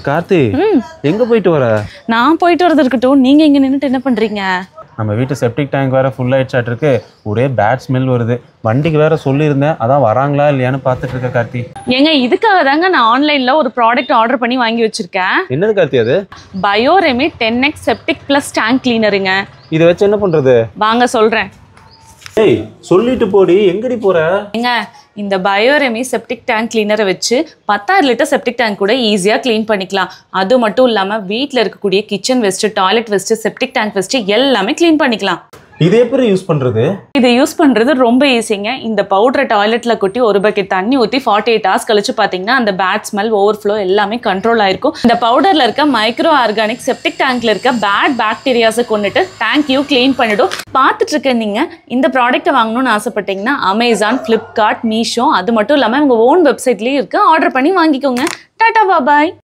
கார்த்தி எங்க போயிட்டு வர? நான் போயிட்டு வரது இருக்கட்டும், நீங்க இங்க நின்னுட்டு என்ன பண்றீங்க? நம்ம வீட்டு செப்டிக் டேங்க் வேற ஃபுல் ஆயிடுச்சாட்டு இருக்கு. ஒரே பேட் ஸ்மெல் வருது. வண்டிக்கு வேற சொல்லியிருந்தேன், அதான் வராங்களா இல்லையான்னு பார்த்துட்டு இருக்க கார்த்தி. ஏங்க இதுக்காக தாங்க நான் ஆன்லைன்ல ஒரு ப்ராடக்ட் ஆர்டர் பண்ணி வாங்கி வச்சிருக்கேன். என்னது கார்த்தி அது? பயோரெமி 10x செப்டிக் பிளஸ் டேங்க் கிளீனருங்க. இதை வச்சு என்ன பண்றது? வாங்க சொல்றேன். ஏய் சொல்லிட்டு போடி, எங்கடி போற? ஏங்க இந்த பயோரெமி செப்டிக் டேங்க் கிளீனரை வச்சு 10,000 லிட்டர் செப்டிக் டேங்க் கூட ஈஸியாக க்ளீன் பண்ணிக்கலாம். அது மட்டும் இல்லாமல் வீட்டில் இருக்கக்கூடிய kitchen waste, toilet waste, septic tank waste எல்லாமே க்ளீன் பண்ணிக்கலாம். இது எப்படி யூஸ் பண்றது? இதை யூஸ் பண்றது ரொம்ப ஈஸிங்க. இந்த பவுடரை டாய்லெட்ல கொட்டி ஒரு பக்கெட் தண்ணி ஊற்றி 48 hours கழிச்சு பார்த்தீங்கன்னா அந்த பேட் ஸ்மெல், ஓவர்ஃப்ளோ எல்லாமே கண்ட்ரோல் ஆயிருக்கும். இந்த பவுடர்ல இருக்க மைக்ரோ ஆர்கானிக் செப்டிக் டேங்க்ல இருக்க பேட் பாக்டீரியாஸை கொண்டுட்டு டேங்கையும் க்ளீன் பண்ணிடும். பார்த்துட்டு இருக்க நீங்க இந்த ப்ராடக்ட்டை வாங்கணும்னு ஆசைப்பட்டீங்கன்னா அமேசான், ஃப்ளிப்கார்ட், மீஷோ, அது மட்டும் இல்லாமல் உங்க ஓன் வெப்சைட்லயும் இருக்கு. ஆர்டர் பண்ணி வாங்கிக்கோங்க. டாடா பாபாய்.